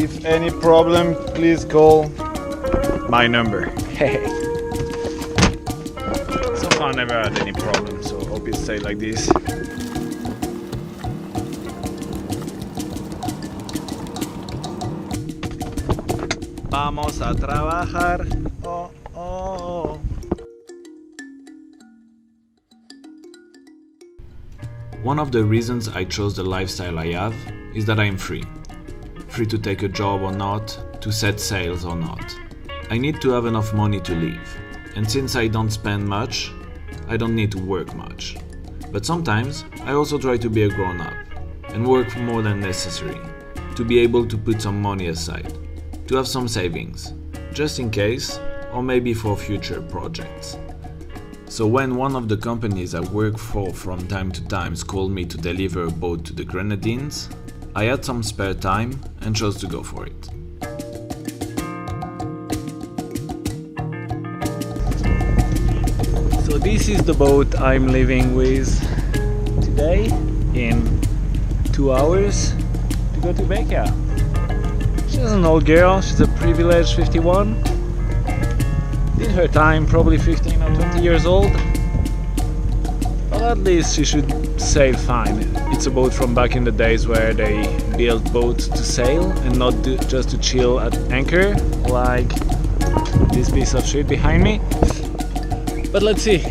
If any problem, please call my number. So far, never had any problem, so hope it stay like this. Vamos a trabajar. Oh, oh. One of the reasons I chose the lifestyle I have is that I am free. Free to take a job or not, to set sails or not. I need to have enough money to live. And since I don't spend much, I don't need to work much. But sometimes I also try to be a grown-up and work more than necessary, to be able to put some money aside, to have some savings, just in case, or maybe for future projects. So when one of the companies I work for from time to time called me to deliver a boat to the Grenadines, I had some spare time and chose to go for it. So this is the boat I'm living with today in 2 hours to go to Bekaa. She's an old girl, she's a privileged 51. Did her time, probably 15 or 20 years old. But at least she should sail fine. It's a boat from back in the days where they built boats to sail and not just to chill at anchor, like this piece of shit behind me. But let's see.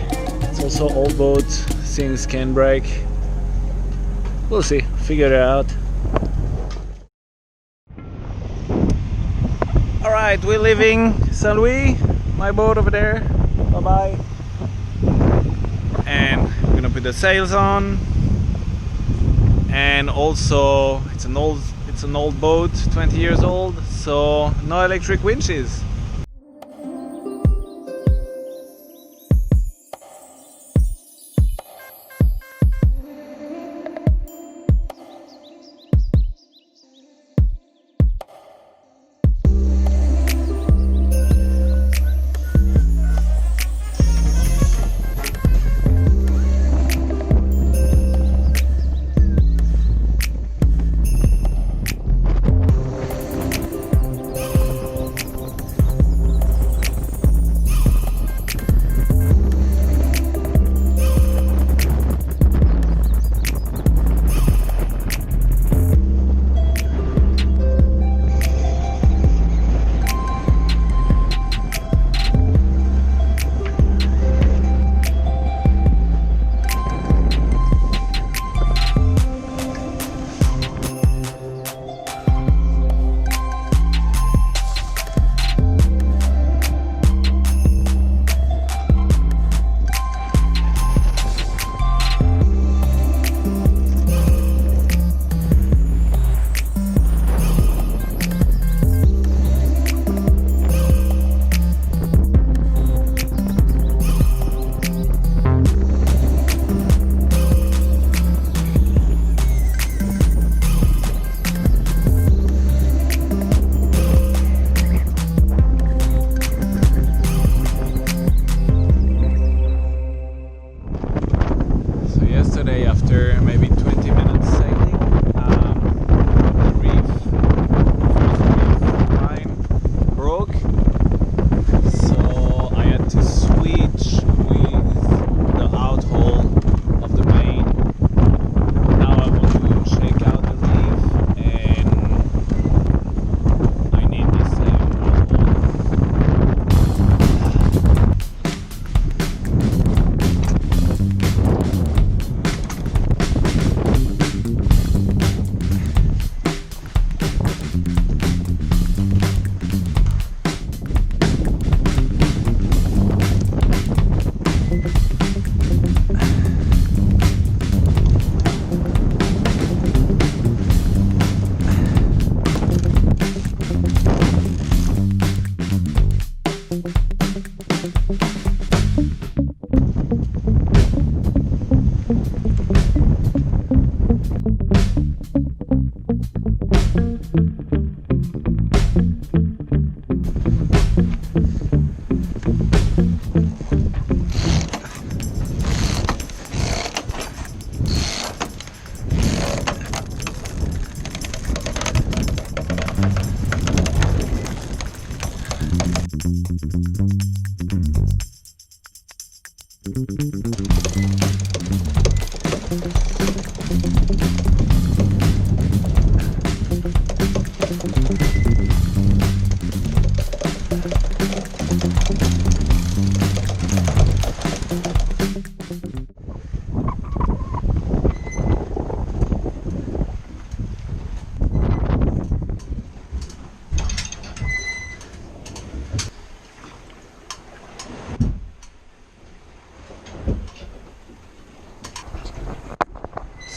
It's also old boat, things can break. We'll see, figure it out. Alright, we're leaving Saint Louis, my boat over there. Bye bye. And we're gonna put the sails on. And also it's an old boat, 20 years old, so no electric winches.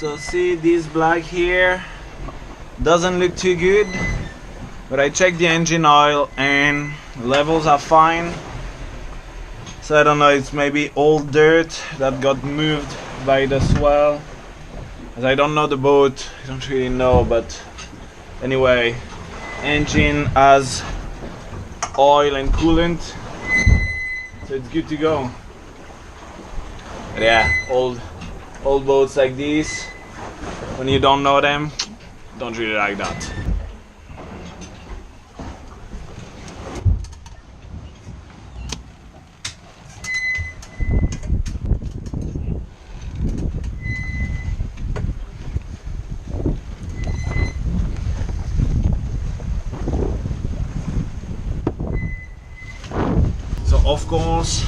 So see this black here doesn't look too good, but I checked the engine oil and levels are fine. So I don't know, it's maybe old dirt that got moved by the swell. As I don't know the boat, I don't really know, but anyway, engine has oil and coolant, so it's good to go. But yeah, old boats like this, when you don't know them, don't really like that. So of course,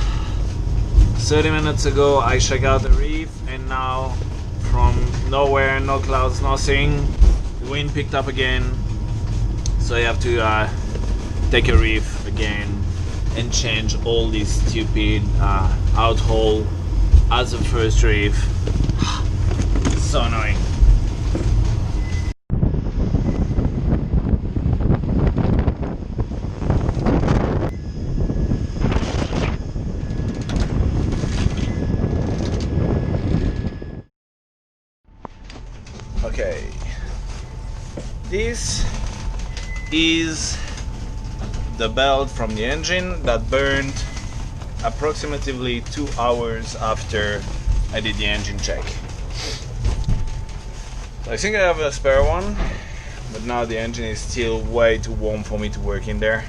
30 minutes ago I checked out the reef, and now from nowhere, no clouds, nothing, the wind picked up again, so I have to take a reef again and change all this stupid out hole as a first reef. So annoying. Okay, this is the belt from the engine that burned approximately 2 hours after I did the engine check. So I think I have a spare one, but now the engine is still way too warm for me to work in there.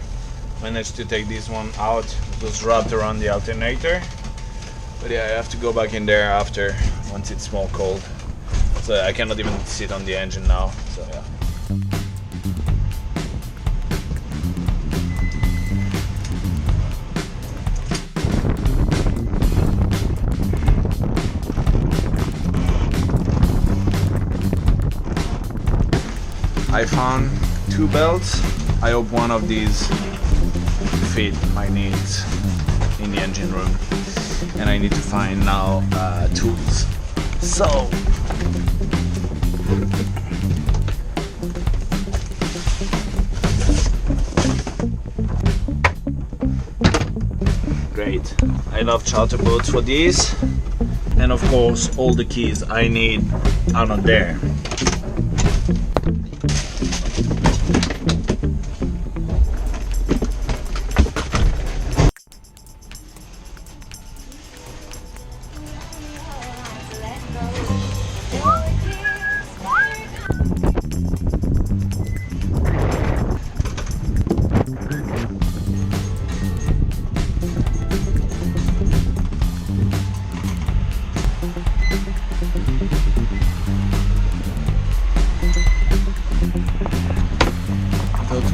Managed to take this one out, it was wrapped around the alternator, but yeah, I have to go back in there after, once it's more cold. So I cannot even sit on the engine now, so yeah. I found 2 belts. I hope one of these fit my needs in the engine room. And I need to find now tools. So great. I love charter boats for this. And of course all the keys I need are not there.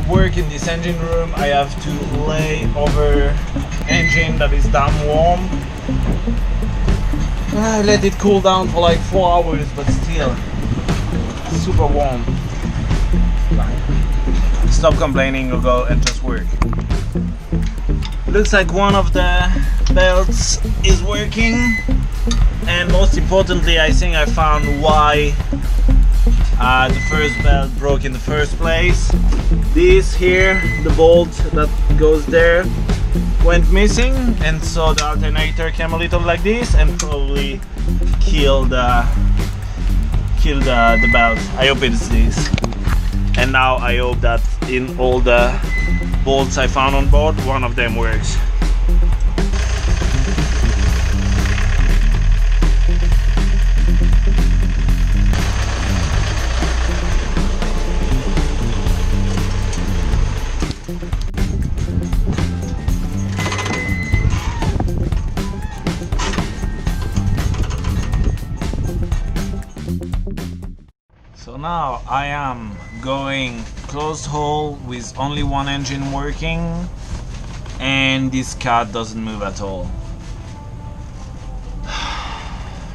Work in this engine room, I have to lay over engine that is damn warm. I let it cool down for like 4 hours, but still super warm. Stop complaining, or go and just work. Looks like one of the belts is working, and most importantly, I think I found why the first belt broke in the first place. This here, the bolt that goes there, went missing, and so the alternator came a little like this and probably killed the belt. I hope it's this. And now I hope that in all the bolts I found on board, one of them works. So now I am going closed hole with only one engine working, and this cat doesn't move at all.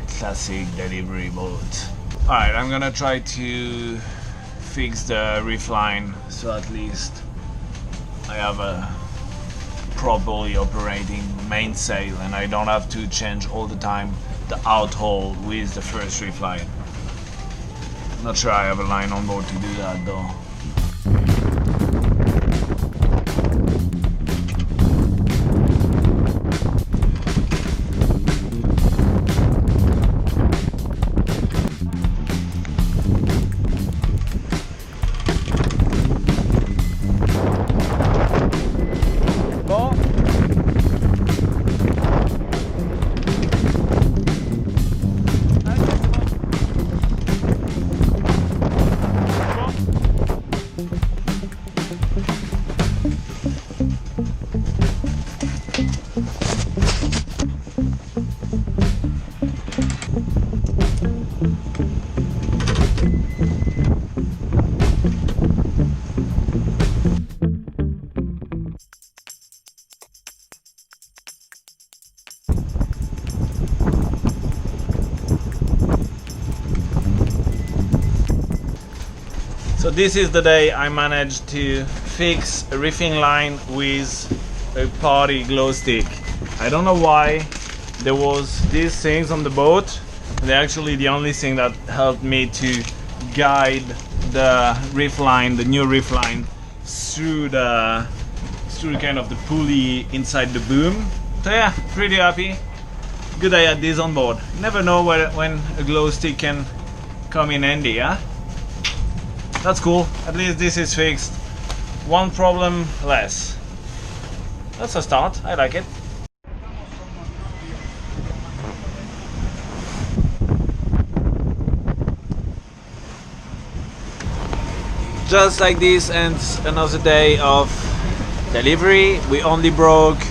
Classic delivery boat. Alright, I'm gonna try to fix the reef line so at least I have a properly operating mainsail and I don't have to change all the time the out hole with the first reef line. Not sure I have a line on board to do that though. So this is the day I managed to fix a reefing line with a party glow stick. I don't know why there was these things on the boat. They're actually the only thing that helped me to guide the reef line, the new reef line, through kind of the pulley inside the boom. So yeah, pretty happy. Good I had this on board. You never know when a glow stick can come in handy, yeah? That's cool, at least this is fixed. One problem less. That's a start, I like it. Just like this ends another day of delivery. We only broke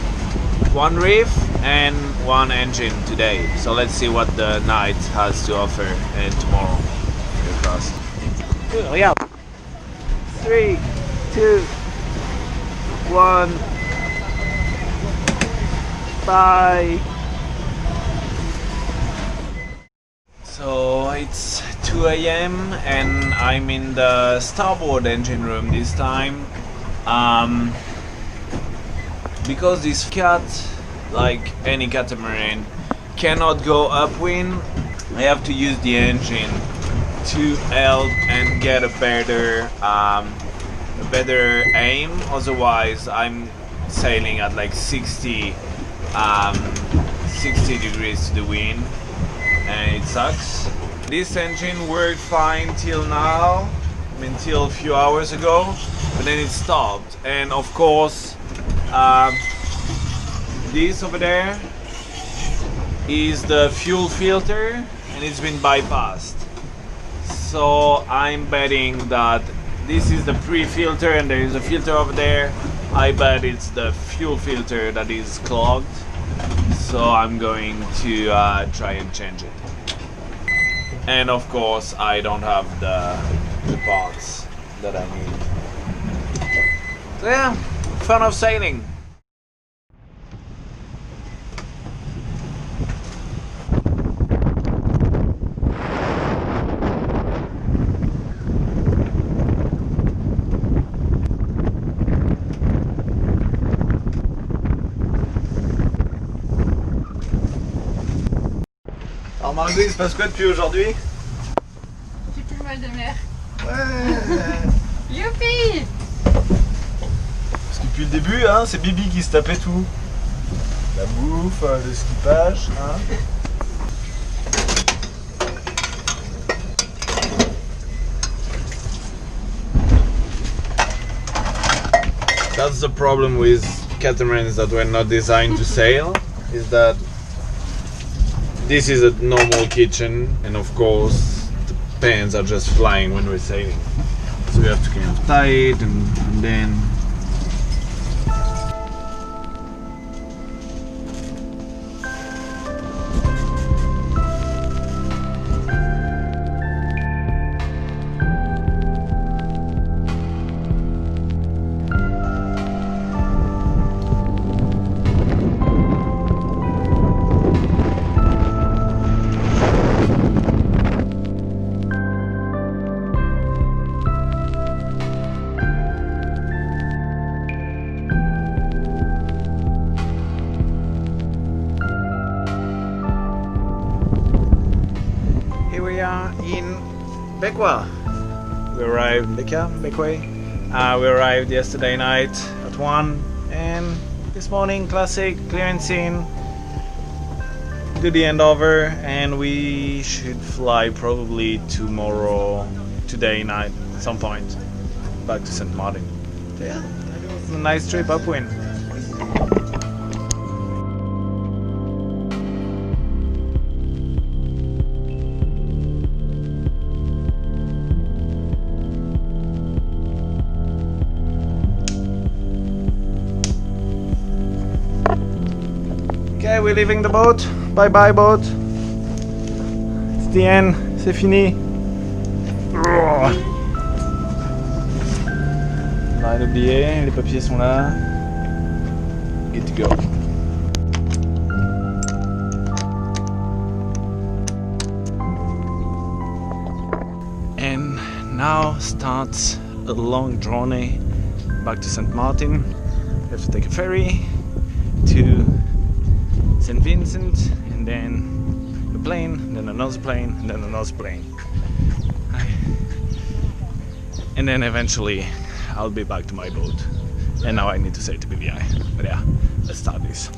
one reef and one engine today. So let's see what the night has to offer and tomorrow. Fingers crossed. Regarde. 3, 2, 1. Bye. So it's 2 a.m. and I'm in the starboard engine room this time. Because this cat, like any catamaran, cannot go upwind, I have to use the engine to help and get a better aim. Otherwise I'm sailing at like 60 degrees to the wind and it sucks. This engine worked fine till now, I mean till a few hours ago, but then it stopped. And of course this over there is the fuel filter and it's been bypassed. So I'm betting that this is the pre-filter and there is a filter over there. I bet it's the fuel filter that is clogged. So I'm going to try and change it. And of course I don't have the parts that I need. So yeah, fun of sailing. Alors Margot, il se passe quoi depuis aujourd'hui? J'ai plus mal de mer. Ouais. Youpi! Parce que depuis le début, hein, c'est Bibi qui se tapait tout. La bouffe, le skippage, hein. That's the problem with catamarans that were not designed to sail, is that this is a normal kitchen and of course the pans are just flying when we're sailing. So we have to kind of tie it and then Here we are in Bekwa. We arrived Bekway. We arrived yesterday night at 1, and this morning classic clearance in, do the handover, and we should fly probably today night at some point back to St. Martin. So yeah, it was a nice trip upwind. Okay, we're leaving the boat. Bye bye boat. It's the end. C'est fini. On a rien oublié. Les papiers sont là. Good to go. And now starts a long journey back to St. Martin. We have to take a ferry to St. Vincent, and then a plane, and then another plane, and then another plane. And then eventually I'll be back to my boat. And now I need to say to BVI. But yeah, let's start this.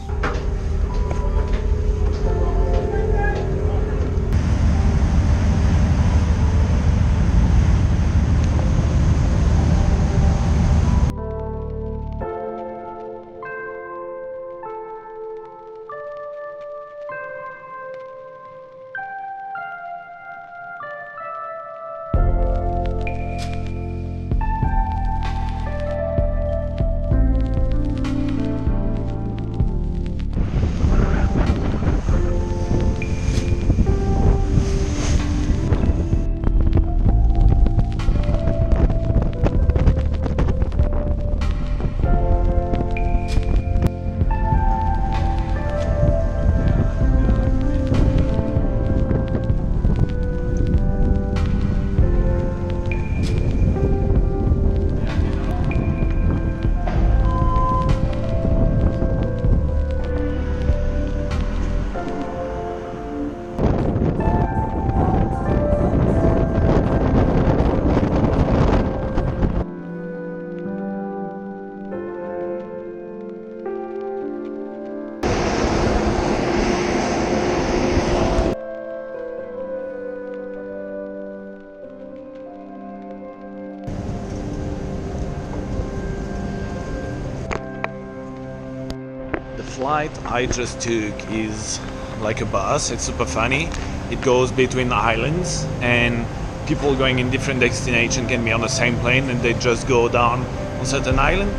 The flight I just took is like a bus. It's super funny. It goes between islands, and people going in different destinations can be on the same plane, and they just go down on certain island.